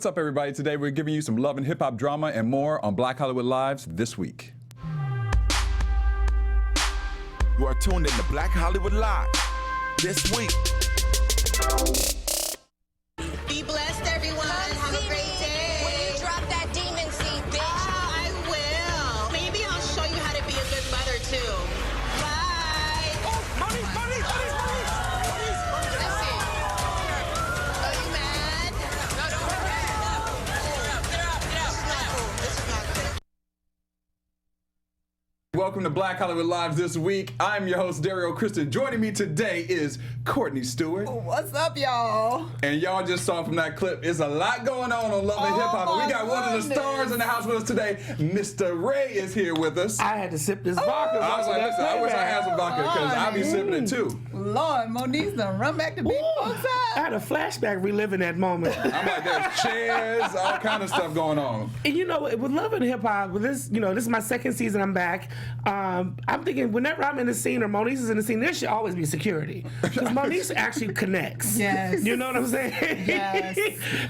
What's up, everybody? Today we're giving you some love and hip-hop drama and more on Black Hollywood Lives This Week. You are tuned in to Black Hollywood Live This Week. Be blessed, everyone. Have a great day. Will you drop that demon seed, bitch? I will. Maybe I'll show you how to be a good mother, too. Bye. Oh, money. Listen. Are you mad? No, don't get mad. Get up. This is not cool. Welcome to Black Hollywood Lives This Week. I'm your host, Derrial Christon. Joining me today is Courtney Stewart. What's up, y'all? And y'all just saw from that clip, there's a lot going on Love and Hip Hop. And we got one of the stars in the house with us today. Misster Ray is here with us. I had to sip this vodka. I was like, listen, I wish I had some vodka because I'll be sipping it too. Lord, Monique's done run back to big folks I out. had a flashback reliving that moment. I'm like, there's chairs, all kind of stuff going on. And you know, with Love and Hip Hop, with this, you know, this is my second season. I'm back. I'm thinking whenever I'm in the scene or Monique is in the scene, there should always be security because Monique actually connects. Yes. You know what I'm saying? Yes.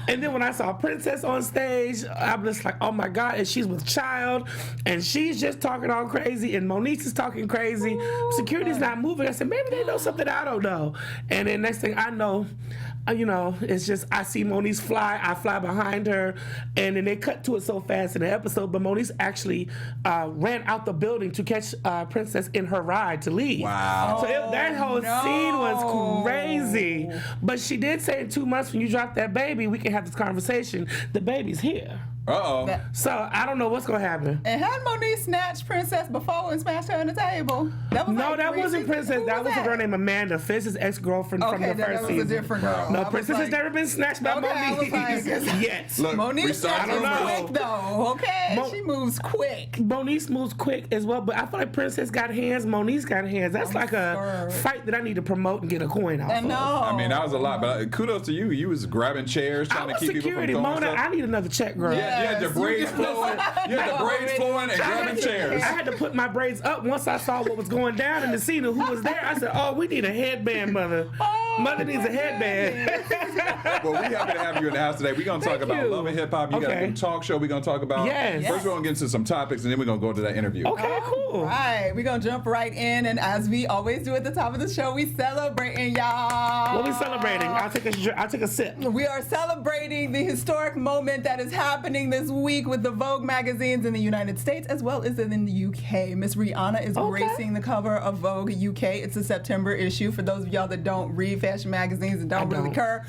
And then when I saw Princess on stage, I'm just like, oh my God! And she's with Child, and she's just talking all crazy, and Monique is talking crazy. Security's not moving. I said maybe they know something I don't know. And then next thing I know, you know, it's just I see Monique fly. I fly behind her, and then they cut to it so fast in the episode. But Monique actually ran out the building to catch Princess in her ride to leave. Wow. So that whole scene was crazy. But she did say in 2 months when you drop that baby, we can have this conversation. The baby's here. Uh-oh. So I don't know what's gonna happen. And had Monique snatched Princess before and smashed her on the table? That was No, like that wasn't Princess. Who That was a that? girl named Amanda, Fizz's ex-girlfriend from the Okay, first that season. was a different girl. No, I was Princess has like- never been snatched by Okay, I was Monique. like- Yes. Look, Monique we started moves rumors. quick though, okay? She moves quick. Monique moves quick as well, but I feel like Princess got hands, Monique's got hands. That's like a sure. fight that I need to promote and get a coin off I of. know. I mean, that was a lot, but kudos to you. You was grabbing chairs, I trying to was keep people from security, going Mona. stuff. I need another check, girl. Yeah, you had the Yes, braids you- flowing. You had the braids flowing and grabbing chairs. I had to put my braids up once I saw what was going down in the scene and who was there. I said, oh, we need a headband, Mother. Mother needs a headband. Well, we happy to have you in the house today. We're going to talk Thank about you. Love and Hip Hop. You got a Okay. new talk show we're going to talk about. Yes. First, we're going to get into some topics, and then we're going to go to that interview. Okay, cool. Right, we're gonna jump right in, and as we always do at the top of the show, we celebrating, y'all. What we celebrating? I'll take a sip. We are celebrating the historic moment that is happening this week with the Vogue magazines in the United States as well as in the UK. Miss Rihanna is gracing the cover of Vogue UK. It's a September issue. For those of y'all that don't read fashion magazines and don't really care,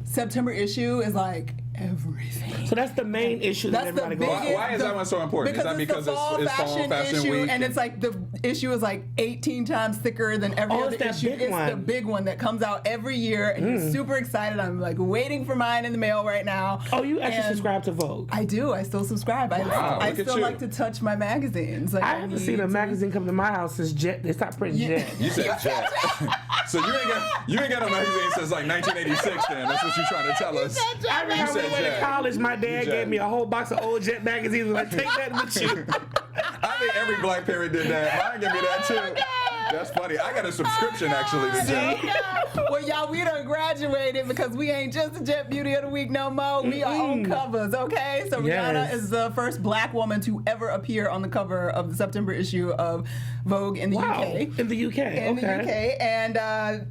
September issue is like everything. So that's the main issue that That's the everybody biggest. goes. Why is that one so important? Is that because the fall it's fall fashion issue, week? and it's like the issue is like 18 times thicker than every Oh, other it's that issue. big It's one. the big one that comes out every year, and I'm super excited. I'm like waiting for mine in the mail right now. Oh, you actually And subscribe to Vogue? I do. I still subscribe. I look at still you. like to touch my magazines. Like, I haven't seen a magazine come to my house since Jet. They stopped printing Jet. You said Jet. So you ain't got a magazine since like 1986 then. That's what you're trying to tell us. I remember You when we said went to Jet. college, my dad Jet. gave me a whole box of old Jet magazines. And like, take that with you. I think every black parent did that. Mine gave me that too. That's funny. I got a subscription actually to Jet. Well, y'all, we done graduated because we ain't just a Jet Beauty of the Week no more. We are on covers, okay? So Rihanna Yes. is the first black woman to ever appear on the cover of the September issue of Vogue in the Wow. UK. In the UK. In the UK. And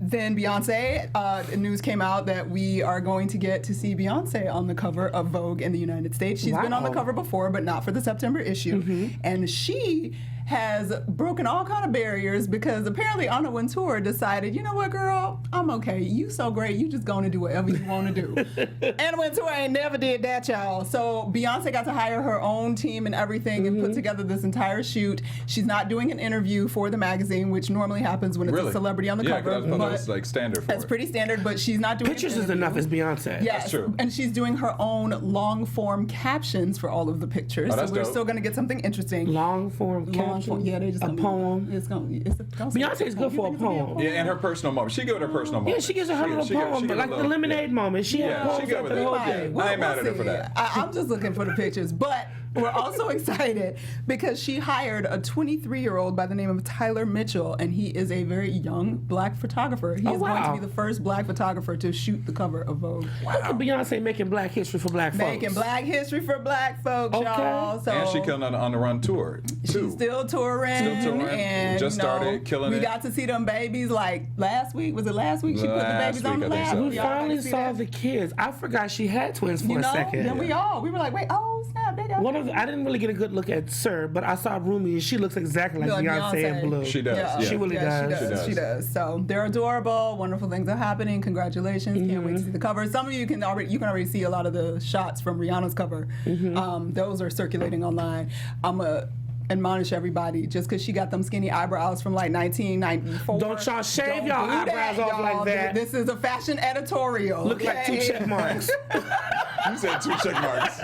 then Beyonce, the news came out that we are going to get to see Beyonce on the cover of Vogue in the United States. She's been on the Wow. cover before, but not for the September issue. And she has broken all kind of barriers because apparently Anna Wintour decided, you know what, girl, I'm okay. You so great. You just going to do whatever you want to do. Anna Wintour ain't never did that, y'all. So Beyonce got to hire her own team and everything and put together this entire shoot. She's not doing an interview for the magazine, which normally happens when it's Really? a celebrity on the Yeah, cover. 'cause I was but that's like standard for that's it. pretty standard, but she's not doing Pictures an is interview. enough as Beyonce. Yes, That's true. and she's doing her own long form captions for all of the pictures. Oh, so that's we're dope. still going to get something interesting. Long form caption. Yeah, they just a gonna be- poem. It's gonna. Beyonce's good for a poem. Yeah, and her personal moment. She give it her personal moment. Yeah, she gives her little poem, but like the lemonade moment. She Yeah, had she poems good after with the it. whole Yeah. day. I ain't mad at her for that. I'm just looking for the pictures, but We're also excited because she hired a 23-year-old by the name of Tyler Mitchell, and he is a very young black photographer. He is going to be the first black photographer to shoot the cover of Vogue. Wow. Look at Beyonce making black history for black folks. Making black history for black folks, y'all. So and she killed on the run tour, too. She's still touring. And, just started killing it. We got to see them babies like last week. Was it last week? She put the babies on the lab. So. We finally saw the kids. I forgot she had twins for a second. Then we were like, wait, oh snap, they got I didn't really get a good look at Sir, but I saw Rumi and she looks exactly like Beyonce in blue. She does. Yeah. She really does. She does. So they're adorable. Wonderful things are happening. Congratulations. Can't wait to see the cover. Some of you can already see a lot of the shots from Rihanna's cover. Those are circulating online. I'm going to admonish everybody, just because she got them skinny eyebrows from like 1994. Don't y'all shave y'all eyebrows off like that. This is a fashion editorial. Look like 2 check marks. You said 2 check marks.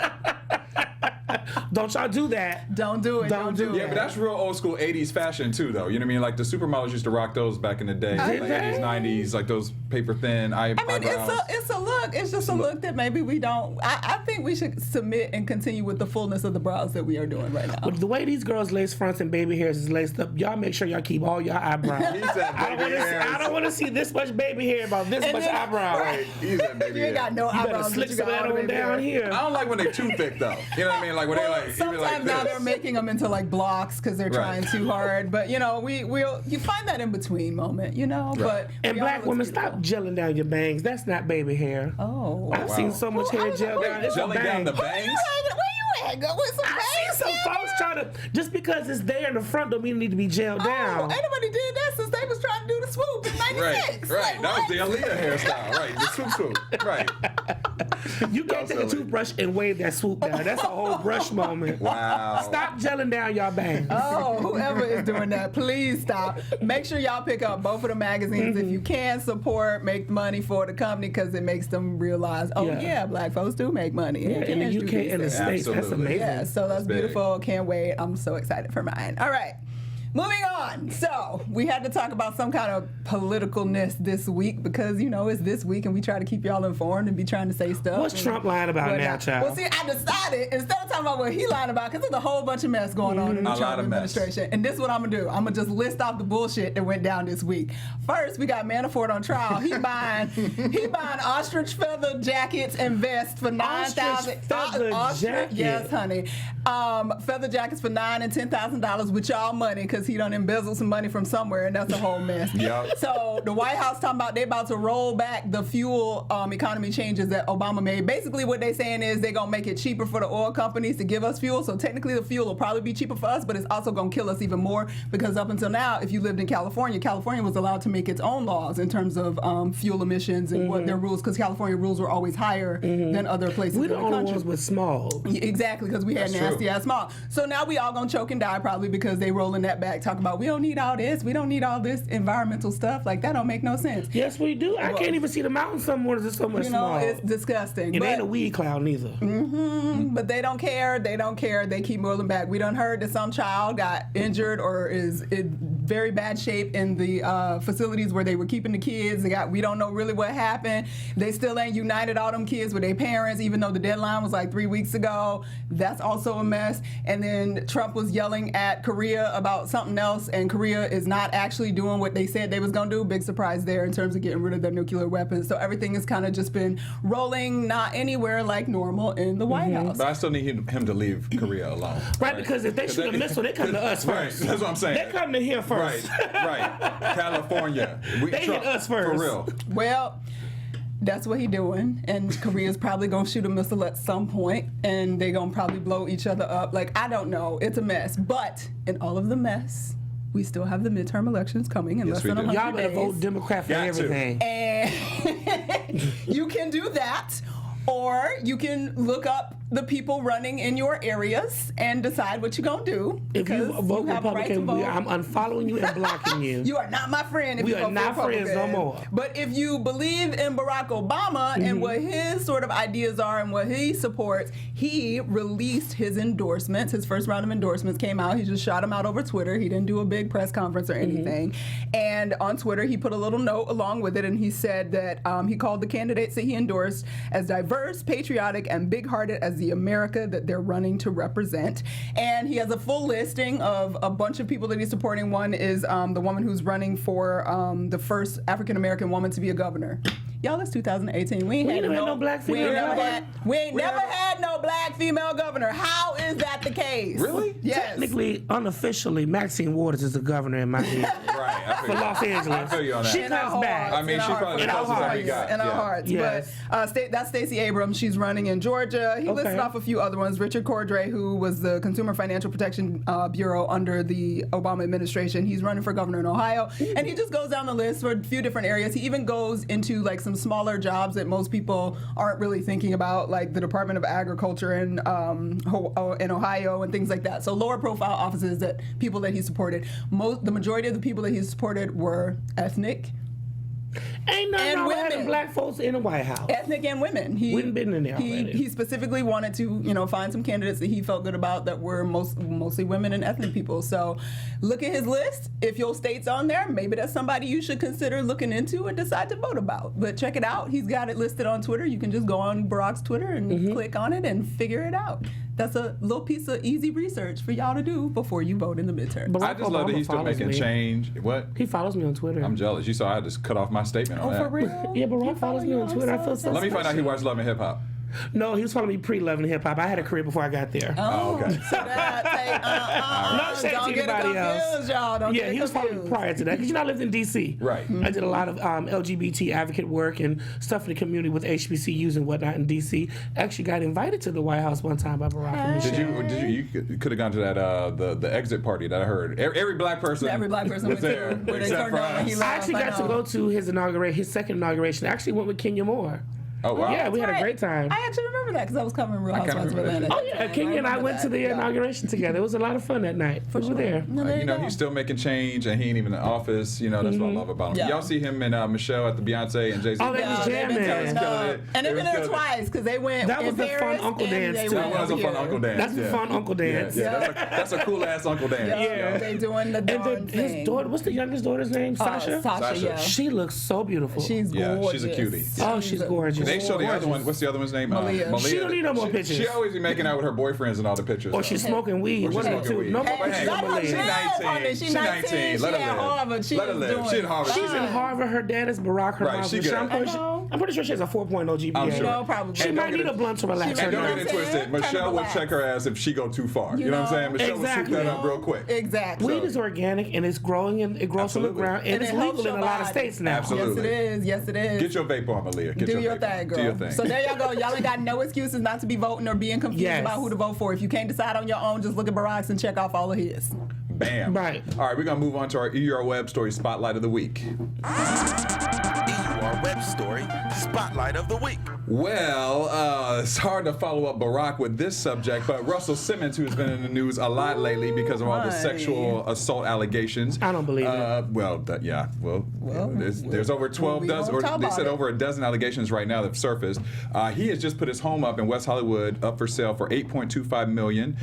Don't y'all do that. Don't do it. Don't do it. Yeah, but that's real old school 80s fashion too, though. You know what I mean? Like the supermodels used to rock those back in the day. Like 80s, 90s, like those paper thin eyebrows. I mean, it's a look. It's just a look that maybe we don't. I think we should submit and continue with the fullness of the brows that we are doing right now. But the way these girls lace fronts and baby hairs is laced up, y'all make sure y'all keep all your eyebrows. I don't want to see this much baby hair about this much eyebrow. Right. He's that baby you ain't got no you eyebrows. Better slick some of that on down here. I don't like when they're too thick, though. You know what I mean? Like when they like. Sometimes like now they're making them into like blocks because they're trying too hard. But you know, you find that in between moment, you know. Right. But and black women, stop gelling down your bangs. That's not baby hair. Oh, I've seen so much hair gel down. It's gelling down the bangs. Where you at? Go with some bangs. I see some folks trying to, just because it's there in the front don't mean it need to be gelled down. Ain't nobody did that since they was trying to do the swoop in '96. Right. That was the Aaliyah hairstyle. Right. The swoop. Right. You can't take a toothbrush and wave that swoop down. That's a whole brush moment. Wow. Stop gelling down y'all bangs. Oh, whoever is doing that, please stop. Make sure y'all pick up both of the magazines if you can. Support, make money for the company because it makes them realize, black folks do make money. Yeah, in the UK and the States, that's amazing. Yeah, so that's beautiful. Can't wait. I'm so excited for mine. All right. Moving on. So we had to talk about some kind of politicalness this week because, you know, it's this week and we try to keep y'all informed and be trying to say stuff. What's Trump lying about now, child? Well, see, I decided, instead of talking about what he lying about, because there's a whole bunch of mess going on in the Trump administration. And this is what I'm going to do. I'm going to just list off the bullshit that went down this week. First, we got Manafort on trial. He buying ostrich feather jackets and vests for $9,000. Ostrich? Yes, honey. Feather jackets for $9,000 and $10,000 with y'all money because he done embezzled some money from somewhere, and that's a whole mess. Yep. So the White House talking about they about to roll back the fuel economy changes that Obama made. Basically, what they saying is they're gonna make it cheaper for the oil companies to give us fuel. So technically, the fuel will probably be cheaper for us, but it's also gonna kill us even more because up until now, if you lived in California, California was allowed to make its own laws in terms of fuel emissions and what their rules, because California rules were always higher than other places in the country. We're the only ones with smog. Exactly, because we had nasty ass smog. So now we all gonna choke and die probably because they rolling that back, talking about we don't need all this, we don't need all this environmental stuff. Like that don't make no sense. Yes, we do. I can't even see the mountains somewhere. There's so much smog. It's disgusting. It ain't a weed cloud neither. But they don't care. They don't care. They keep rolling back. We done heard that some child got injured or is in very bad shape in the facilities where they were keeping the kids. We don't know really what happened. They still ain't united all them kids with their parents, even though the deadline was like 3 weeks ago. That's also a mess. And then Trump was yelling at Korea about something else, and Korea is not actually doing what they said they was gonna do. Big surprise there in terms of getting rid of their nuclear weapons. So everything has kind of just been rolling not anywhere like normal in the White House. But I still need him to leave Korea alone. Right, because if they shoot a missile, they come to us first. Right, that's what I'm saying. They come to here first. Right. California. They hit us first. For real. Well, that's what he doing, and Korea's probably gonna shoot a missile at some point, and they gonna probably blow each other up. Like, I don't know, it's a mess. But in all of the mess, we still have the midterm elections coming in less than 100 days. Y'all better vote Democrat for everything. And you can do that, or you can look up the people running in your areas and decide what you're going to do. If you vote Republican, I'm unfollowing you and blocking you. You are not my friend if you vote Republican. We are not friends no more. But if you believe in Barack Obama and what his sort of ideas are and what he supports, he released his endorsements. His first round of endorsements came out. He just shot them out over Twitter. He didn't do a big press conference or anything. And on Twitter, he put a little note along with it, and he said that he called the candidates that he endorsed as diverse, patriotic, and big-hearted as as the America that they're running to represent. And he has a full listing of a bunch of people that he's supporting. One is the woman who's running for the first African-American woman to be a governor. Y'all, it's 2018. We ain't had no black female governor. We ain't never had no black female governor. How is that the case? Really? Yes. Technically, unofficially, Maxine Waters is the governor in my head. Right. I For feel you. Los Angeles. I feel you on that. She In our comes back. I mean, in she our probably the hearts. closest that we got. In our Yeah. hearts. Yes. But that's Stacey Abrams. She's running in Georgia. He listed off a few other ones. Richard Cordray, who was the Consumer Financial Protection Bureau under the Obama administration. He's running for governor in Ohio. And he just goes down the list for a few different areas. He even goes into like some smaller jobs that most people aren't really thinking about, like the Department of Agriculture in Ohio and things like that. So lower profile offices that people that he supported. The majority of the people that he supported were ethnic. Ain't nothing And wrong with women. having black folks in the White House. Ethnic and women. We've been in there already. He specifically wanted to, find some candidates that he felt good about that were mostly women and ethnic people. So look at his list. If your state's on there, maybe that's somebody you should consider looking into and decide to vote about. But check it out. He's got it listed on Twitter. You can just go on Barack's Twitter and click on it and figure it out. That's a little piece of easy research for y'all to do before you vote in the midterm. I just love that he's still making change. What? He follows me on Twitter. I'm jealous. You saw I had to cut off my statement on that. For real? Yeah, Barack follows me on Twitter. I feel so Let me find out he watched Love and Hip Hop. No, he was following me pre-Love and Hip Hop. I had a career before I got there. Oh, okay. So No shade don't to get it anybody else. confused, y'all. Don't Yeah, get it he was following me confused. prior to that because I lived in D.C. Right. I did a lot of LGBT advocate work and stuff in the community with HBCUs and whatnot in D.C. Actually got invited to the White House one time by Barack and Michelle. Did you could have gone to that the exit party that I heard. Every black person was was there there. Where they except turned for on and he us. left. I actually got to go to his second inauguration. I actually went with Kenya Moore. Oh wow. Yeah, we had a Right. great time. I actually remember that because I was covering Real kinda Housewives of remember that Atlanta. shit. Oh yeah, Kenya and I went to the inauguration together. It was a lot of fun that night. We were there. No, there you go. He's still making change, and he ain't even in the office. That's what I love about him. Yeah. Y'all see him and Michelle at the Beyonce and Jay-Z. Oh, they was they've been jamming. turning up. And they've been there twice because they went That was in the fun Paris uncle and dance, they too. went That was a over fun here. uncle dance. That's a fun uncle dance. Yeah. That's a cool ass uncle dance. Yeah. They doing the And darn his thing. daughter, what's the youngest daughter's name? Sasha? Sasha, yeah. She looks so beautiful. She's Yeah, gorgeous. she's a cutie. Oh, she's gorgeous. They show the other one. What's the other one's name? Malia. She don't need no more pictures. She always be making out with her boyfriends in all the pictures. Or she's smoking weed. Or she's One of the smoking two. weed. No more But pictures hey, of That's she's Malia. what 19. She's 19. Let her She at live. Harvard. She Let her is live. doing She at Harvard. She's in Harvard. Her dad is Barack. Her Right, mom's she Michelle. good. I'm pretty sure she has a 4.0 GPA. I'm sure. No, probably. She And might don't need get a it- blunt to relax her And don't nerves. get it twisted. Michelle will check her ass if she go too far. You know what I'm saying? Michelle will Exactly. swoop that up real quick. Exactly. Weed is organic and it's growing and it grows from the Absolutely. ground and it's it helps legal in your a lot of body. states now. Absolutely. Yes, it is. Yes, it is. Get your vape on, Malia. Get Do your vape thing, on. girl. Do your thing. So there y'all go. Y'all ain't got no excuses not to be voting or being confused Yes. about who to vote for. If you can't decide on your own, just look at Barack's and check off all of his. Bam. Right. All right, we're going to move on to our EUR Web Story Spotlight of the Week. EUR Web Story Spotlight of the Week. Well, it's hard to follow up Barack with this subject, but Russell Simmons, who's been in the news a lot lately because of all the Right. sexual assault allegations. I don't believe it. Well, there's over 12 we dozen, won't or talk they about said it. over a dozen allegations right now that have surfaced. He has just put his home up in West Hollywood up for sale for $8.25 million.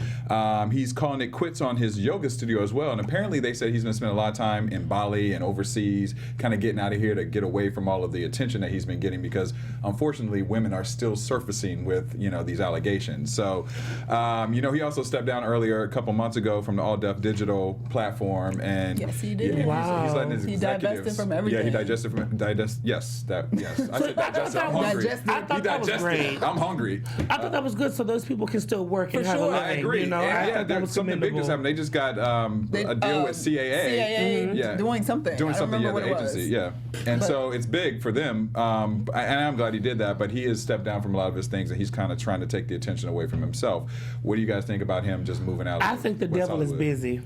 He's calling it quits on his yoga studio as well, and apparently they said he's going to spend a lot of time in Bali and overseas, kind of getting out of here to get away from all of the attention that he's been getting because, unfortunately, women are still surfacing with these allegations. So, he also stepped down earlier a couple months ago from the All Deaf Digital platform, and Yes, he did. He's Wow. letting his He executives. divested from Yeah, everything. he divested from Yes. I said digested. I'm hungry. Digested. I thought He that was digested. great. I'm hungry. I thought that was good so those people can still work and For have sure. a living. I agree. You know, And, I yeah, thought that was something big just commendable. happened. They just got a deal with CAA. CAA doing something. Doing I don't something, yeah, remember the what it was. agency, yeah. And But- so it's big for them, and I'm glad he did that, but he has stepped down from a lot of his things, and he's kind of trying to take the attention away from himself. What do you guys think about him just moving out? I of think the West devil is Hollywood? busy.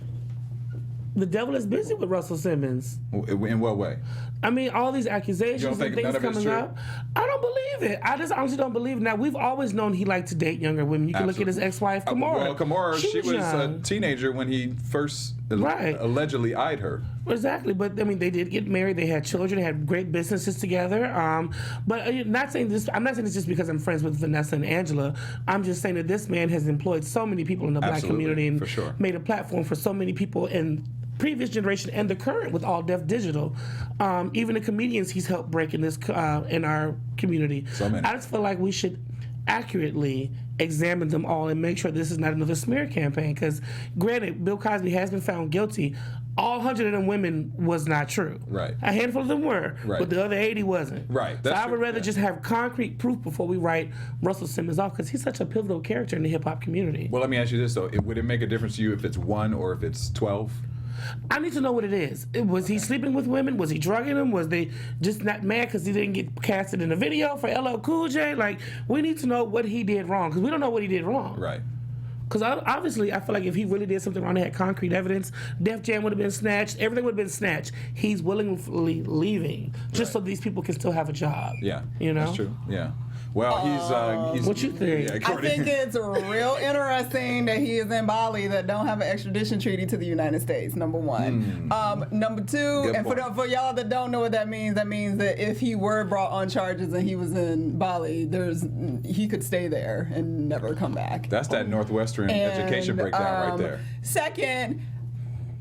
The devil is busy with Russell Simmons. In what way? I mean, all these accusations You don't and think none things of it's coming true? up. I don't believe it. I just honestly don't believe it. Now, we've always known he liked to date younger women. You can look at his ex-wife, Kimora. Well, Kimora, she was a young. teenager when he first Right. allegedly eyed her. Exactly, but I mean, they did get married. They had children. They had great businesses together. But not saying this. I'm not saying this just because I'm friends with Vanessa and Angela. I'm just saying that this man has employed so many people in the black Absolutely, community and for sure. made a platform for so many people in previous generation and the current with All Deaf Digital. Even the comedians he's helped break in this in our community. So many. I just feel like we should accurately examine them all and make sure this is not another smear campaign. Because granted, Bill Cosby has been found guilty. All 100 of them women was not true. Right. A handful of them were, Right. but the other 80 wasn't. Right. So That's I would true, rather yeah. just have concrete proof before we write Russell Simmons off, because he's such a pivotal character in the hip hop community. Well, let me ask you this though: would it make a difference to you if it's 1 or if it's 12? I need to know what it is. Was he sleeping with women? Was he drugging them? Was they just not mad because he didn't get casted in a video for LL Cool J? Like, we need to know what he did wrong, because we don't know what he did wrong. Right. Because obviously, I feel like if he really did something wrong, they had concrete evidence, Def Jam would have been snatched, everything would have been snatched. He's willingly leaving just so these people can still have a job. Yeah. You know? That's true. Yeah. Well, he's. What you think? Yeah, I Courtney. think it's real interesting that he is in Bali that don't have an extradition treaty to the United States, number one. Number two, Good and point. for y'all that don't know what that means that if he were brought on charges and he was in Bali, he could stay there and never come back. That's that Northwestern education breakdown right there. Second,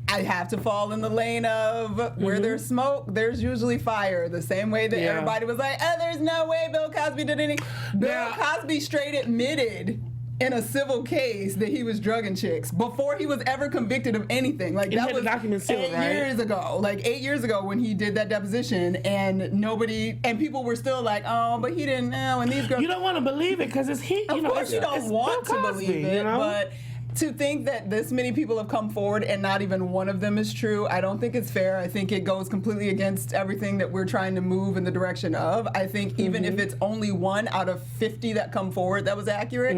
I have to fall in the lane of where there's smoke, there's usually fire. The same way that Yeah. everybody was like, oh, there's no way Bill Cosby did anything. Bill Now- Cosby straight admitted in a civil case that he was drugging chicks before he was ever convicted of anything. Like, And that had the was document sealed, 8 right? years ago. Like 8 years ago when he did that deposition, and people were still like, oh, but he didn't know. And these girls, You don't want to believe it because it's he. of You know, course, you it's don't want Bill to Cosby, believe it, you know? but to think that this many people have come forward and not even one of them is true, I don't think it's fair. I think it goes completely against everything that we're trying to move in the direction of. I think even if it's only 1 out of 50 that come forward that was accurate,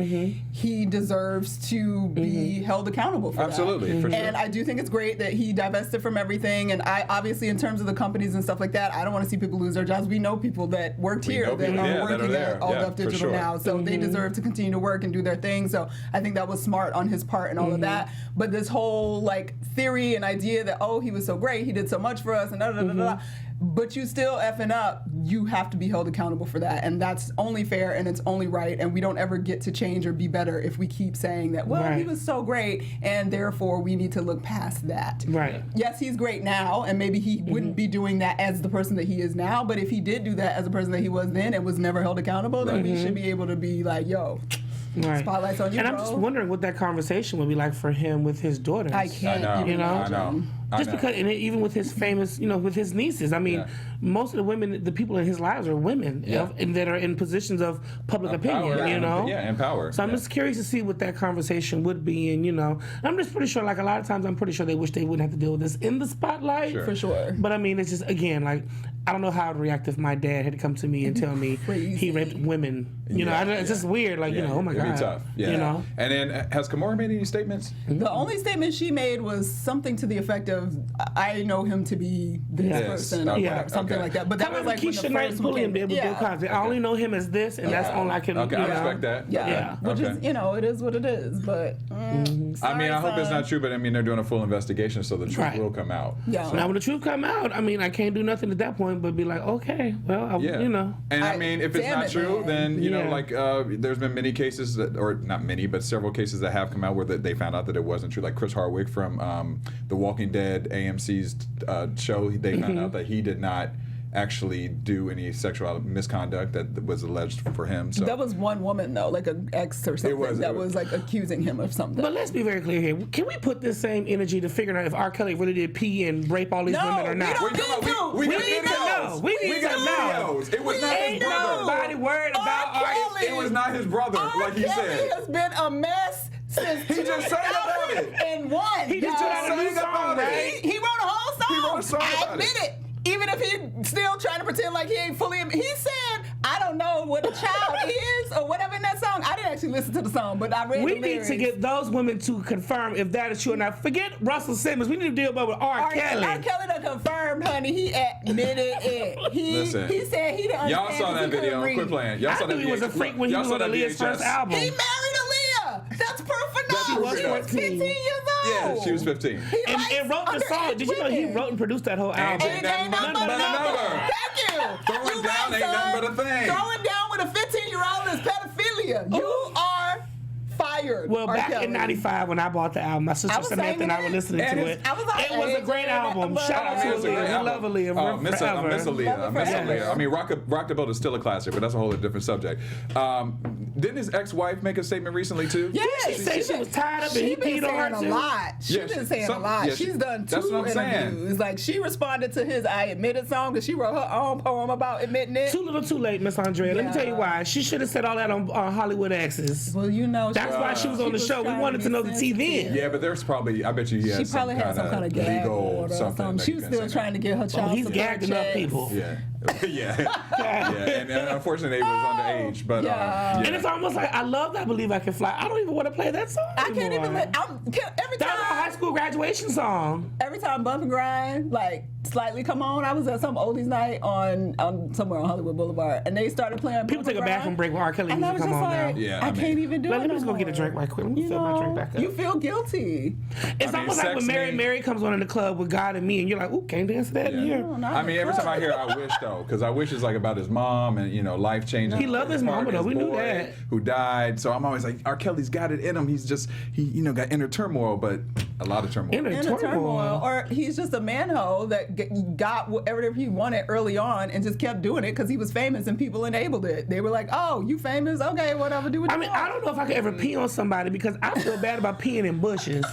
he deserves to be held accountable for Absolutely, that. for sure. And I do think it's great that he divested from everything. And I obviously, in terms of the companies and stuff like that, I don't want to see people lose their jobs. We know people that worked We here know that people, are yeah, that are working there. at All Yeah, Up for Digital sure. now. So they deserve to continue to work and do their thing. So I think that was smart on his part and all of that. But this whole like theory and idea that, oh, he was so great, he did so much for us, and da da da da. But you still effing up, you have to be held accountable for that. And that's only fair and it's only right. And we don't ever get to change or be better if we keep saying that, well, he Right. was so great, and therefore we need to look past that. Right. Yes, he's great now, and maybe he wouldn't be doing that as the person that he is now. But if he did do that as a person that he was then and was never held accountable, then we should be able to be like, yo, Right. spotlight's on you, And I'm bro. just wondering what that conversation would be like for him with his daughters. I can't I know. even You know? I imagine. know. Just because, and even with his famous, with his nieces. I mean, Yeah. most of the women, the people in his lives are women, Yeah. and that are in positions of public opinion. Power, You know, Yeah, and power. So I'm Yeah. just curious to see what that conversation would be, and I'm just pretty sure. Like a lot of times, I'm pretty sure they wish they wouldn't have to deal with this in the spotlight. Sure. For sure. But I mean, it's just again like I don't know how I'd react if my dad had to come to me and tell me Crazy. he raped women. Yeah, It's just weird. Like oh my it'd god, be tough. Yeah. And then has Kimora made any statements? The only statement she made was something to the effect of, I know him to be this Yes. person, or Okay. whatever, something Okay. like that. But that was like when the Keisha Knight first one bullying came. Bill Cosby. I only know him as this, and that's all I can. Okay, I respect that. Yeah. Yeah. Which Okay. is, it is what it is. But I mean, I hope it's not true, but I mean, they're doing a full investigation, so the truth Right. will come out. Yeah. Now when the truth come out, I mean, I can't do nothing at that point but be like, okay, well, Yeah. And I mean, if it's Damn not it, true, man. then, Yeah. like, there's been many cases, or not many, but several cases that have come out where they found out that it wasn't true. Like Chris Hardwick from The Walking Dead, AMC's show, they found out that he did not actually do any sexual misconduct that was alleged for him. So That was one woman, though, like an ex or something, that was like accusing him of something. But let's be very clear here. Can we put this same energy to figuring out if R. Kelly really did pee and rape all these No, women or we not? don't need to. We We got need to videos. know. We need got to know. videos. It was not his Ain't brother. nobody worried about R. R. Kelly. It was not his brother, like he Kelly said. has been a mess since He just sang about it. 2001. He just y'all. put out a new Sang about song, it. right? He wrote a whole song. He wrote a song I about admit it. it. Even if he's still trying to pretend like he ain't fully, he said, I don't know what a child is or whatever in that song. I didn't actually listen to the song, but I read We the need lyrics. to get those women to confirm if that is true or not. Forget Russell Simmons. We need to deal with R. Kelly. R. Kelly done confirmed, honey. He admitted it. Listen. He said he didn't Y'all understand saw 'cause that he couldn't video. read. Quit playing. Y'all I saw that knew he was a freak when he Y'all was saw on that Aaliyah's first VHS. album. He married Aaliyah. That's proof enough. She was She was 14. 15 years old. Yeah, she was 15. He and likes wrote the song. underage Did you know he women. wrote and produced that whole And album? And it ain't nothing but a number. Thank you. Throwing You down right, ain't nothing son. but a thing. Throwing down with a 15-year-old is pedophilia. You are 5 fired. Well, R. back Kelly. in '95 when I bought the album, my sister I was Samantha and I were singing it, listening and to it's- it. I was like, It was a great album. Shout out to Aaliyah. We love Aaliyah. Oh, Miss forever. Aaliyah. I miss Love her Aaliyah. I mean, Rock the Boat is still a classic, but that's a whole different subject. Didn't his ex-wife make a statement recently too? Yeah, She said she was tired of it. He She's been peed on her saying a too. lot. She's Yeah, been saying a some- lot. yeah, She's done that's 2 what I'm saying. interviews. Like, she responded to his I Admit It song because she wrote her own poem about admitting it. Too little, too late, Miss Andrea. Let me Yeah. tell you why. She should have said all that on Hollywood Exes. Well, you know, That's why she was on the show. We trying wanted to know the tea sensitive. then. Yeah, but there's probably, I bet you he She has probably had some kind of gag legal order or something. that She he was can still say. trying to get her child He's support gagged enough checks. people. Yeah. yeah. And unfortunately, he was underage. But Yeah. And it's almost like I love I Believe I Can Fly. I don't even want to play that song. I can't even. anymore. Every That was a high time. school graduation song. Every time Bump and Grind like slightly come on, I was at some oldies night on somewhere on Hollywood Boulevard, and they started playing. People Bump take a and bathroom Grind, break when R. Kelly and I music was come just on like, now. Yeah, I I mean- can't even do Let it. me just go no get a more. drink right quick. Let me You fill my drink back up. You feel guilty. It's I mean, almost like when sex Mary me- Mary comes on in the club with God and me, and you're like, ooh, can't dance to that in here. No, not I mean, every time I hear I Wish, though, because I Wish is like about his mom and, life changing. He loved his mama, though. We knew that. Who died. So I'm always like, R. Kelly's got it in him. He's just, got inner turmoil, but a lot of turmoil. Inner In a turmoil, or he's just a manhole that got whatever he wanted early on and just kept doing it because he was famous and people enabled it. They were like, "Oh, you famous? Okay, whatever. Do what I you mean, want." I don't know if I could ever pee on somebody because I feel bad about peeing in bushes.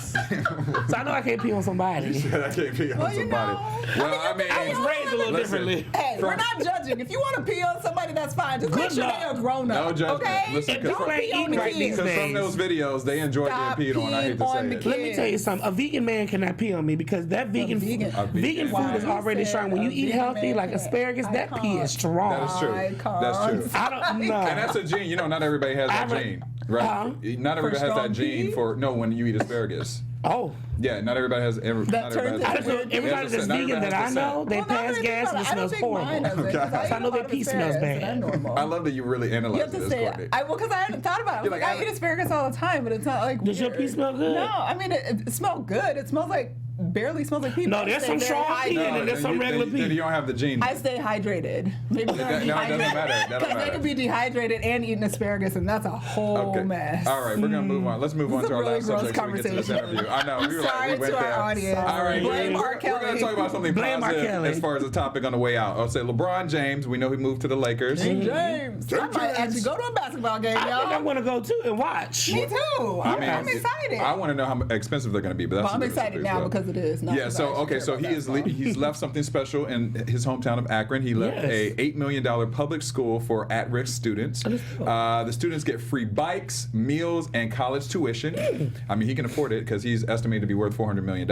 So I know I can't pee on somebody. I can't be on Well, you somebody. know. Well, I mean, I was raised a little listen, differently. Hey, we're From- not judging. If you want to pee on somebody, that's fine. Just make Good sure luck. they are grown up. No judgment. Okay? Listen, And 'cause people from- ain't Pee on eating the right kids. these Because from days. those videos, they enjoy Stop getting peed on. I hate to peeing say on the it. kids. Let me tell you something. A vegan man cannot pee on me because that vegan vegan- A vegan vegan. food is Wow. already You strong. When said you a eat vegan healthy, man like can't. asparagus, that pee Icon. is strong. That is true. Icons. That's true. I don't know. And that's a gene. Not everybody has that Average- gene, right? Not everybody has strong that gene pee? for when you eat asparagus. Oh. Yeah, not everybody has. Not turns everybody into I has just know weird. everybody that's Not vegan everybody that I has know, the they Well, now pass that I gas think and it about I smells don't think mine horrible. does it, 'cause Okay. So I know eat a their lot pee of smells asparagus, bad. and I'm normal. I love that you really You analyze have to this, say, Courtney. because I hadn't thought about it. You're Like, like, I eat asparagus all the time, but it's not like. Does your weird. pee smell good? No, I mean it smells good. It smells like barely smells like pee. No, but I there's stay some very strong pee in hydrated. it. There's some regular then pee. you don't have the gene. I stay hydrated. Maybe No, it doesn't matter. That don't Because they matter. could be dehydrated and eating asparagus, and that's a whole mess. All right, we're gonna move on. Let's move on This to is our a really last gross subject so we get to this conversation. interview. I know. I'm we were sorry like, we went to our there. audience. All right, Blame we're R. gonna Kelly. talk about something Blame R. positive Kelly. as far as the topic on the way out. I'll say LeBron James. We know he moved to the Lakers. James. I might James. actually go to a basketball game, I think y'all. I'm going to go too and watch. Me too. I'm excited. I want to know how expensive they're going to be, but that's Well, I'm a different excited subject now as well. because it is. Not Yeah. because I So actually okay. care So about he's basketball. left something special in his hometown of Akron. He left Yes. a $8 million public school for at-risk students. That is cool. The students get free bikes, meals, and college tuition. I mean, he can afford it because he's estimated to be worth $400 million.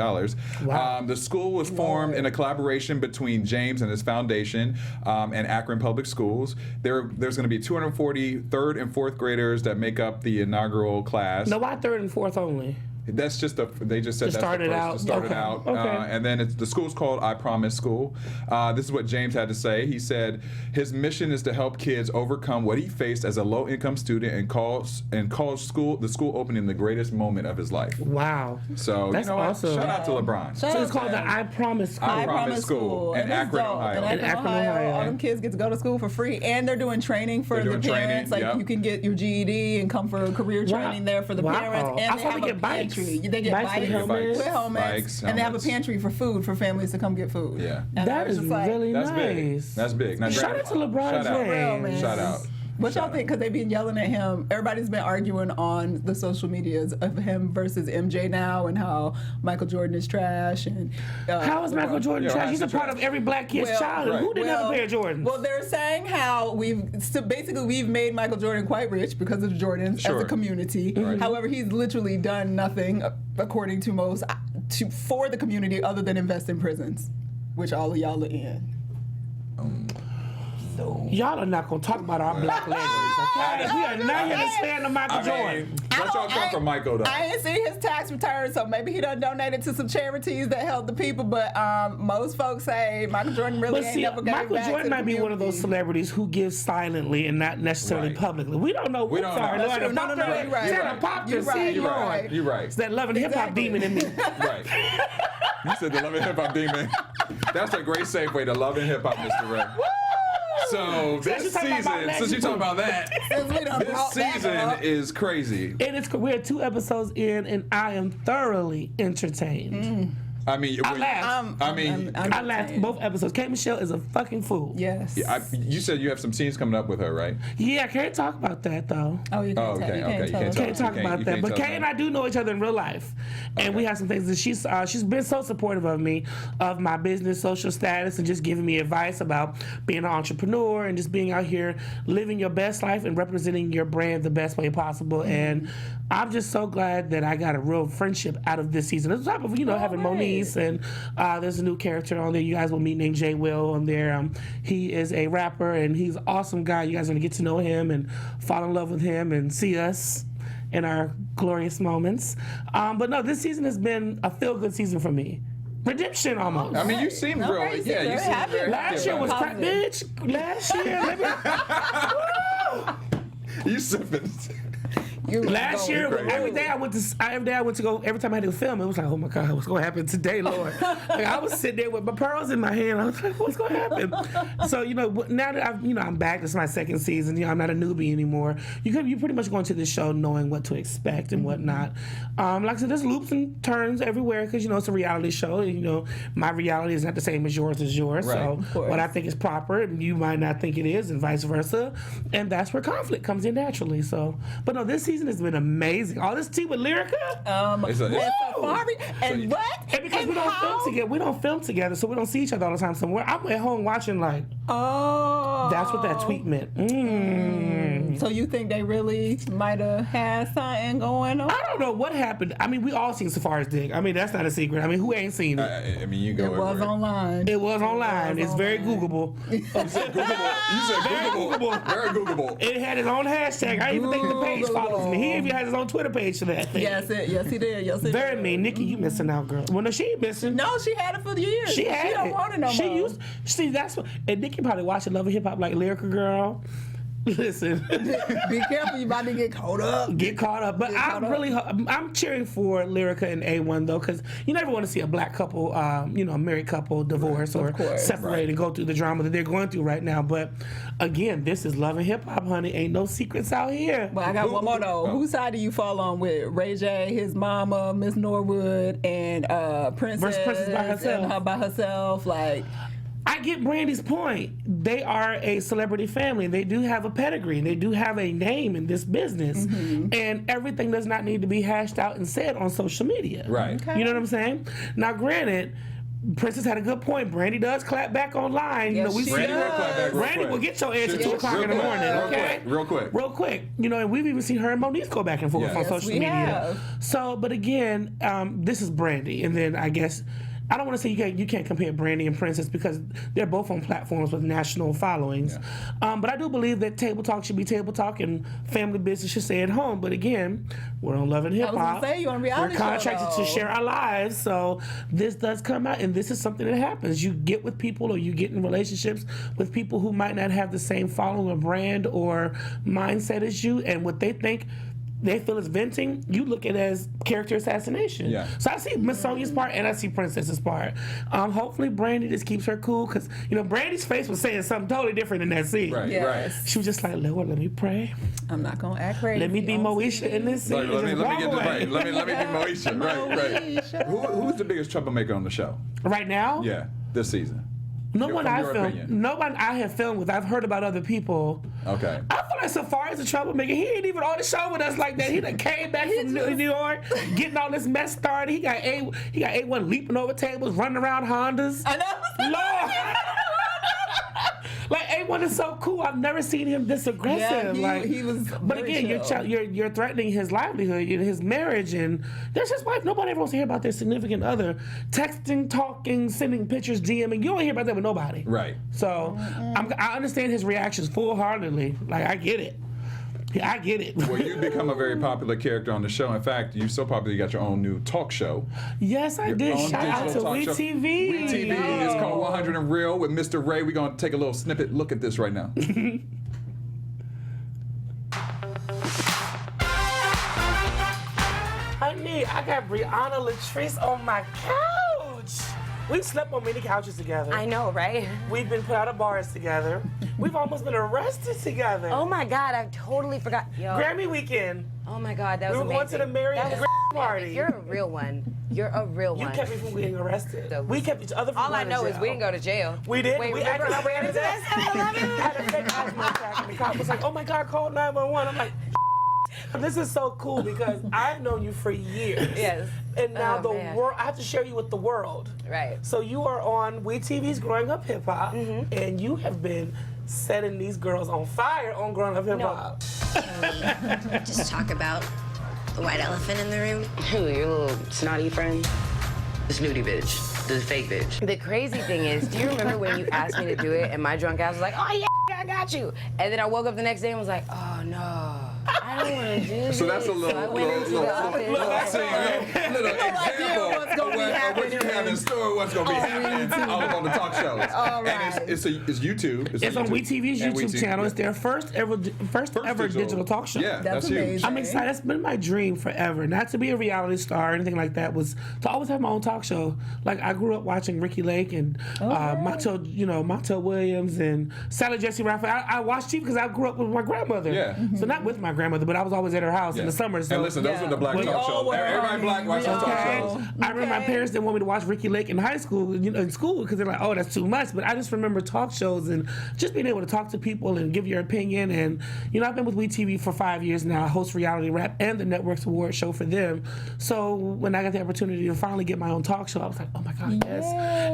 Wow. The school was formed in a collaboration between James and his foundation and Akron Public Schools. There's going to be 240 third and fourth graders that make up the inaugural class. No, why third and fourth only? That's just they just said To that's start the it first out. to start Okay. it out. Okay. And then the school's called I Promise School. This is what James had to say. He said his mission is to help kids overcome what he faced as a low-income student and calls the school opening the greatest moment of his life. Wow. So That's you know what? awesome. Shout out to LeBron. So it's called the I Promise School. I Promise School in And it's Akron, dope. Ohio. In Akron, In Akron, Ohio. Ohio. All them kids get to go to school for free, and they're doing training for They're the doing parents. training, Like yep. you can get your GED and come for career training there for the Wow. parents, I and they saw have they a get bikes. pantry. They get Bikes with bikes helmets. with helmets, Bikes, and they have a helmets. pantry for food for families to come get food. Yeah. And I That was is just like, really That's big. nice. That's big. Now, Shout out to LeBron Shout out. real, man. James. Shout out. What y'all Shout think? Because they've been yelling at him. Everybody's been arguing on the social medias of him versus MJ now, and how Michael Jordan is trash. And How is Michael Jordan Yeah, trash? how's He's he a part trash? of every black kid's Well, childhood. right. Who didn't have a pair of Jordans? Well, they're saying how we've made Michael Jordan quite rich because of the Jordans as Sure. a community. Right. However, he's literally done nothing, according to most, for the community other than invest in prisons, which all of y'all are in. Y'all are not going to talk about our black legends, okay? We are not here to stand on Michael I Jordan. mean, let y'all come from Michael though. I ain't seen his tax return, so maybe he done donated to some charities that help the people. But most folks say Michael Jordan really But ain't see, never gave Michael back to Jordan the might be one of those community. celebrities who gives silently and not necessarily Right. publicly. We don't know. We don't know. That's true. No, You're you're right. popped You're and right. see, You're Lord. right. You're right. It's that loving hip hop Exactly. demon in me. Right. You said the Love and Hip Hop Demon. That's a great segue to Love and Hip Hop, Mr. Ray. So this season, since you're talking about that, Since we done this brought that season up. is crazy. And we're 2 episodes in, and I am thoroughly entertained. I mean, I laughed. I laughed both episodes. K. Michelle is a fucking fool. Yes. You said you have some scenes coming up with her, right? Yeah, I can't talk about that though. Oh, you can't okay, tell. okay, you can't Can't talk about that. But Kay and I do know each other in real life, and we have some things that she's been so supportive of me, of my business, social status, and just giving me advice about being an entrepreneur and just being out here living your best life and representing your brand the best way possible. And I'm just so glad that I got a real friendship out of this season. On top of having Moniece, and there's a new character on there you guys will meet named Jay Will on there. He is a rapper and he's an awesome guy. You guys are gonna get to know him and fall in love with him and see us in our glorious moments. But no, this season has been a feel-good season for me. Redemption almost. I mean, you seem real. right, Yeah, you very seem happy. very Last year was crap, bitch. Last year, You sipping. Last year, every day I went to go. Every time I had to film, it was like, oh my God, what's gonna happen today, Lord? Like, I was sitting there with my pearls in my hand. I was like, what's gonna happen? So now that I'm back. This is my second season. I'm not a newbie anymore. You pretty much go into this show knowing what to expect and whatnot. Like I said, there's loops and turns everywhere because it's a reality show. And, my reality is not the same as yours. Right. So what I think is proper, and you might not think it is, and vice versa. And that's where conflict comes in naturally. So, but no, this season has been amazing. All this tea with Lyrica. Safari and what? And because we don't film together, so we don't see each other all the time. So I'm at home watching like, that's what that tweet meant. So you think they really might have had something going on? I don't know what happened. I mean, we all seen Safari's dick. I mean, that's not a secret. I mean, who ain't seen it? I mean, you go. It was online. It was online. It's very Googleable. You said Googleable. Very Googleable. It had its own hashtag. I even think the page follows me. He even has his own Twitter page for that thing. Yes, he did. Yes, he Very did. mean. Nikki, you missing out, girl. Well, no, she ain't missing. No, she had it for years. She had don't it. want it no more. See, that's what. And Nikki probably watching Love and Hip Hop like Lyrica Girl. Listen. Be careful, you about to get caught up. Get caught up. But I'm cheering for Lyrica and A1 though, because you never want to see a black couple, a married couple divorce or separate and go through the drama that they're going through right now. But again, this is Love and Hip Hop, honey. Ain't no secrets out here. But I got one more though. Whose side do you fall on with Ray J, his mama, Miss Norwood, and Princess by herself? And her by herself, like. I get Brandy's point. They are a celebrity family. They do have a pedigree. They do have a name in this business. And everything does not need to be hashed out and said on social media. Right. Okay. You know what I'm saying? Now, granted, Princess had a good point. Brandy does clap back online. Yes, she Brandy will clap back real Brandy quick. will get your ass at Real 2 o'clock in the quick. morning, okay? Real quick. And we've even seen her and Moniece go back and forth Yes. on Yes, social we media. have. So, but again, this is Brandy. And then I guess, I don't want to say you can't compare Brandy and Princess because they're both on platforms with national followings. Yeah. But I do believe that table talk should be table talk and family business should stay at home. But again, we're on Love and Hip Hop. I was gonna say, you on reality We're contracted show, to though. share our lives. So this does come out, and this is something that happens. You get with people or you get in relationships with people who might not have the same following or brand or mindset as you, and what they think they feel is venting, you look at it as character assassination. Yeah. So I see Miss Sonia's part and I see Princess's part. Hopefully Brandy just keeps her cool because, Brandy's face was saying something totally different in that scene. Right. Yes. Right. She was just like, Lord, let me pray. I'm not gonna act crazy. Let me be Moesha in this scene. Let me Just get walk this away. right. Let me be Moesha. Right. Who's the biggest troublemaker on the show? Right now? Yeah, this season. No From one your opinion. no one I have filmed with. I've heard about other people. Okay. I feel like Safari's a troublemaker. He ain't even on the show with us like that. He done came back from New York, getting all this mess started. He got A1 leaping over tables, running around Hondas. I know. Lord. Like A1 is so cool. I've never seen him this aggressive. Yeah, he was. But very again, chill. you're threatening his livelihood, his marriage, and there's his wife. Nobody ever wants to hear about their significant other texting, talking, sending pictures, DMing. You don't hear about that with nobody. Right. So I understand his reactions full-heartedly. Like, I get it. I get it. Well, you've become a very popular character on the show. In fact, you're so popular you got your own new talk show. Yes, I did. Own Shout out to digital talk show. WeTV. WeTV is called 100 and Real with Misster Ray. We're going to take a little snippet look at this right now. Honey, I got Brianna Latrice on my couch. We've slept on many couches together. I know, right? We've been put out of bars together. We've almost been arrested together. Oh my God, I totally forgot. Yo. Grammy weekend. Oh my God, that was We were going to the Marriott That was Grammy party. You're a real one. You're a real You one. kept me from getting arrested. We kept each other from All I going to know is jail. we didn't go to jail. We did. Wait, We remember actually I ran into that 7-Eleven? Had a fake asthma attack, and the cop was like, "Oh my God, call 911." I'm like, but this is so cool because I've known you for years. Yes. And now the man. world, I have to share you with the world. Right. So you are on WeTV's Growing Up Hip Hop, and you have been setting these girls on fire on Growing Up Hip Hop. Just talk about the white elephant in the room. Who, your little snotty friend? The snooty bitch. The fake bitch. The crazy thing is, do you remember when you asked me to do it and my drunk ass was like, "Oh yeah, I got you," and then I woke up the next day and was like, "Oh no, I don't want to do this." So that's a little, So I went into the office. little example of what you have in store, what's going to be happening all up on the talk shows. All right. And it's YouTube. It's on WeTV's And YouTube channel. yeah. It's their first ever digital talk show. Yeah, that's huge. amazing. I'm excited. That's been my dream forever. Not to be a reality star or anything like that. Was to always have my own talk show. Like I grew up watching Ricky Lake and Montel Williams and Sally Jesse Raphael. I watched TV because I grew up with my grandmother. Yeah. So not with my grandmother, but I was always at her house in the summer. So And listen, those are the black We talk all shows. were Everybody black watches talk shows. I remember my parents didn't want me to watch Ricky Lake in high school, in school, because they're like, "Oh, that's too much." But I just remember talk shows and just being able to talk to people and give your opinion. And I've been with WeTV for 5 years now. I host Reality Rap and the Network's award show for them. So when I got the opportunity to finally get my own talk show, I was like, "Oh my God, yes!"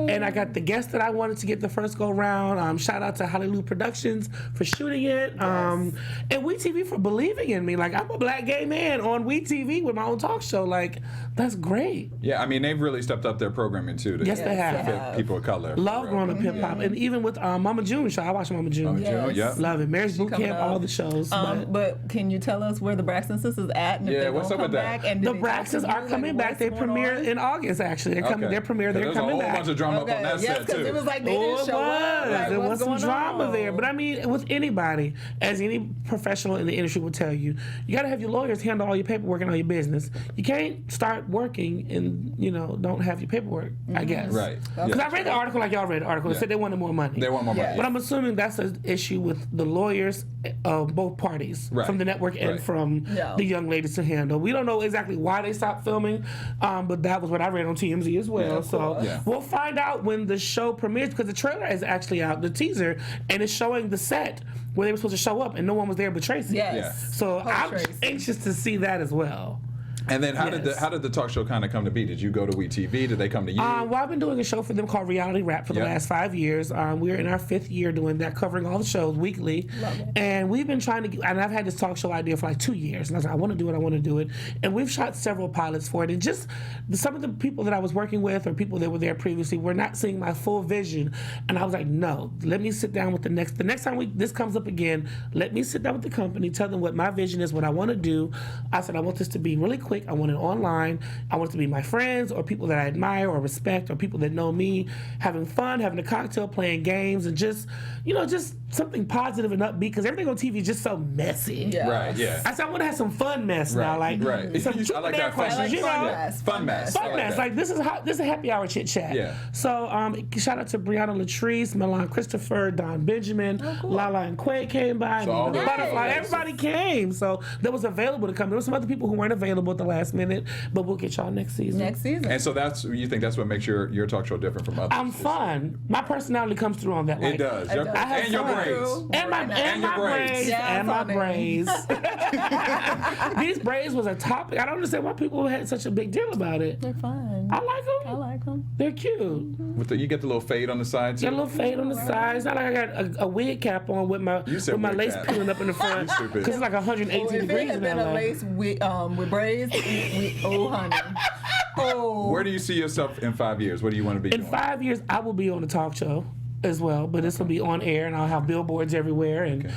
And I got the guest that I wanted to get the first go round. Shout out to Hallelujah Productions for shooting it, and WeTV for believing in me. Like I'm a black gay man on WeTV with my own talk show. Like that's great. Yeah, I mean, they've really stepped up their programming too. Yes, they have. For people of color. Love Growing Up Hip Hop, and even with Mama June show. I watch Mama June. Mama June, yeah. Love it. Marriage Boot coming Camp, up. all the shows. But can you tell us where the Braxton Sisters at? And if Yeah, they're what's gonna up with come that? back? And the did they talk to Braxtons you? are Like, coming back. what's They going premiere on? in August. Actually, they're coming. They're premiere. They're There's a coming whole back. bunch of drama up on that Yes, set because too. it was like they Oh, didn't it show up. Like, there what's was some going drama on? there. But I mean, with anybody, as any professional in the industry will tell you, you got to have your lawyers handle all your paperwork and all your business. You can't start working and don't have your paperwork. I guess. Right. Because Yeah. I read the article like y'all read the article. It said they wanted more money. They want more money. But I'm assuming that's an issue with the lawyers of both parties, Right. from the network and Right. from the young ladies to handle. We don't know exactly why they stopped filming, but that was what I read on TMZ as well. Yeah, so yeah. we'll find out when the show premieres, because the trailer is actually out, the teaser, and it's showing the set where they were supposed to show up, and no one was there but Tracy. Yes. Yeah. So Poor I'm Tracy. anxious to see that as well. And then how did Yes. the talk show kind of come to be? Did you go to WeTV? Did they come to you? Well, I've been doing a show for them called Reality Rap for the Yeah. last 5 years. We're in our 5th year doing that, covering all the shows weekly. And we've been trying to, and I've had this talk show idea for like 2 years. And I was like, I want to do it. And we've shot several pilots for it. And just some of the people that I was working with or people that were there previously were not seeing my full vision. And I was like, no, let me sit down with the next time this comes up again, let me sit down with the company, tell them what my vision is, what I want to do. I said, I want this to be really quick. I want it online. I want it to be my friends or people that I admire or respect or people that know me, having fun, having a cocktail, playing games, and just something positive and upbeat, because everything on TV is just so messy. Yeah. Right. Yeah. I said, I want to have some fun mess now, like Right. some I like that questions, fun you Fun know. mess. Fun mess. Like this is a happy hour chit chat. Yeah. So shout out to Brianna Latrice, Milan Christopher, Don Benjamin, Lala and Quay came by, So all and the those- Butterfly. yeah. Everybody came. So that was available to come. There were some other people who weren't available at the last minute, but we'll get y'all next season. Next season. And so you think that's what makes your talk show different from others? I'm fun. My personality comes through on that. It Like, does. It does. I have And your fun. braids. And my And your braids. braids. Yeah, And my funny. braids. These braids was a topic. I don't understand why people had such a big deal about it. They're fun. I like them. I like them. They're cute. You get the little fade on the side too. Got a little fade on the side. It's not like I got a wig cap on with my You said wig lace cap. peeling up in the front. You stupid. Because it's like 118 If it degrees had in been a LA. lace with braids, oh honey. Oh. Where do you see yourself in 5 years? What do you want to be In doing? 5 years, I will be on a talk show as well, but this will be on air, and I'll have billboards everywhere. And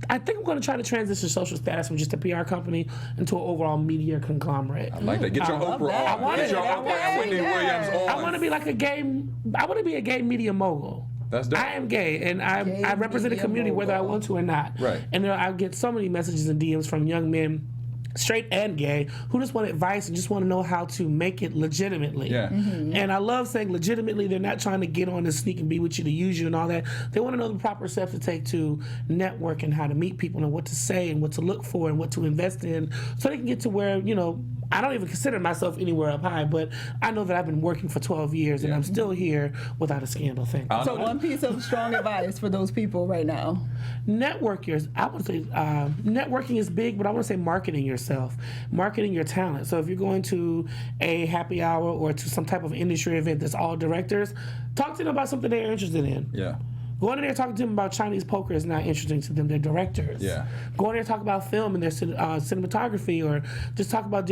I think I'm going to try to transition social status from just a PR company into an overall media conglomerate. I like that. Get your Oprah that. on. I want Get it. your I Oprah want and it. Wendy Yes. Williams on. I want to be like I want to be a gay media mogul. That's dope. I am gay, and I represent a media community whether I mogul. want to or not. Right. And I get so many messages and DMs from young men straight and gay, who just want advice and just want to know how to make it legitimately. Yeah. And I love saying legitimately. They're not trying to get on and sneak and be with you to use you and all that. They want to know the proper steps to take to network and how to meet people and what to say and what to look for and what to invest in, so they can get to where, you know, I don't even consider myself anywhere up high, but I know that I've been working for 12 years and I'm still here without a scandal. Thank you. So one piece of strong advice for those people right now. Networkers, I would say networking is big, but I want to say marketing yourself, marketing your talent. So if you're going to a happy hour or to some type of industry event that's all directors, talk to them about something they're interested in. Yeah. Going in there talking to them about Chinese poker is not interesting to them. They're directors. Yeah. Going in there talk about film and their cinematography, or just talk about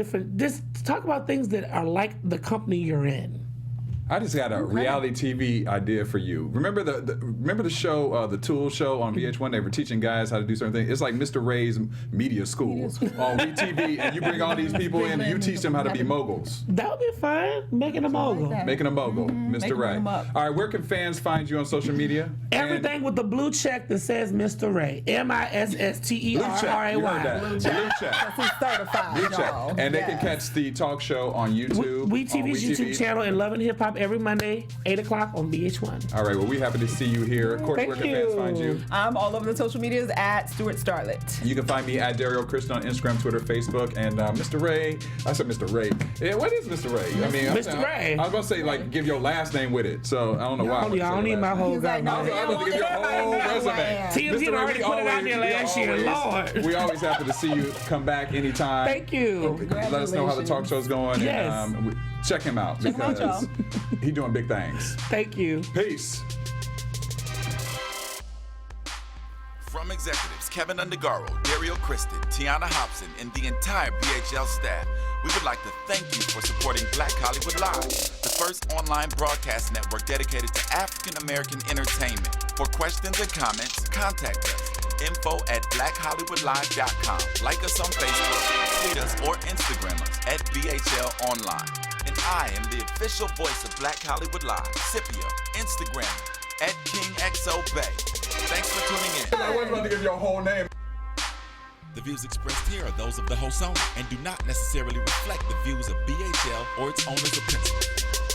things that are like the company you're in. I just got a reality TV idea for you. Remember the show, the Tool show on VH1? They were teaching guys how to do certain things. It's like Misster Ray's media school on WeTV, and you bring all these people in and you teach them how to be moguls. That would be fun. Making a mogul. Making a mogul, Misster Ray. All right, where can fans find you on social media? Everything with the blue check that says Misster Ray. MISSTERRAY. Blue check. You heard that. Blue check. He's certified, Blue check. y'all. And they can catch the talk show on YouTube. WeTV's YouTube channel and Love and Hip Hop every Monday, 8 o'clock on VH1. All right, well, we're happy to see you here. Courtney, where can fans find you? I'm all over the social medias at Stewart Starlet. You can find me at Derrial Christon on Instagram, Twitter, Facebook, and Misster Ray. I said Misster Ray. Yeah, what is Misster Ray? I mean, Mr. Ray. I was gonna say like give your last name with it, so I don't know why. I don't need my whole He's like, no, goddamn. I was gonna give your whole resume. TMZ already put it out there last year. Lord. We always happy to see you come back anytime. Thank you. Let us know how the talk show's going. Yes. And, check him out because he's doing big things. Thank you. Peace. From executives Keven Undergaro, Derrial, Christon, Tiana Hobson, and the entire BHL staff, we would like to thank you for supporting Black Hollywood Live, the first online broadcast network dedicated to African American entertainment. For questions and comments, contact us. info@blackhollywoodlive.com. Like us on Facebook, tweet us, or Instagram us at BHL Online. And I am the official voice of Black Hollywood Live, Scipio, Instagram at KingXOBay. Thanks for tuning in. I wasn't about to give your whole name. The views expressed here are those of the host only and do not necessarily reflect the views of BHL or its owners or principals.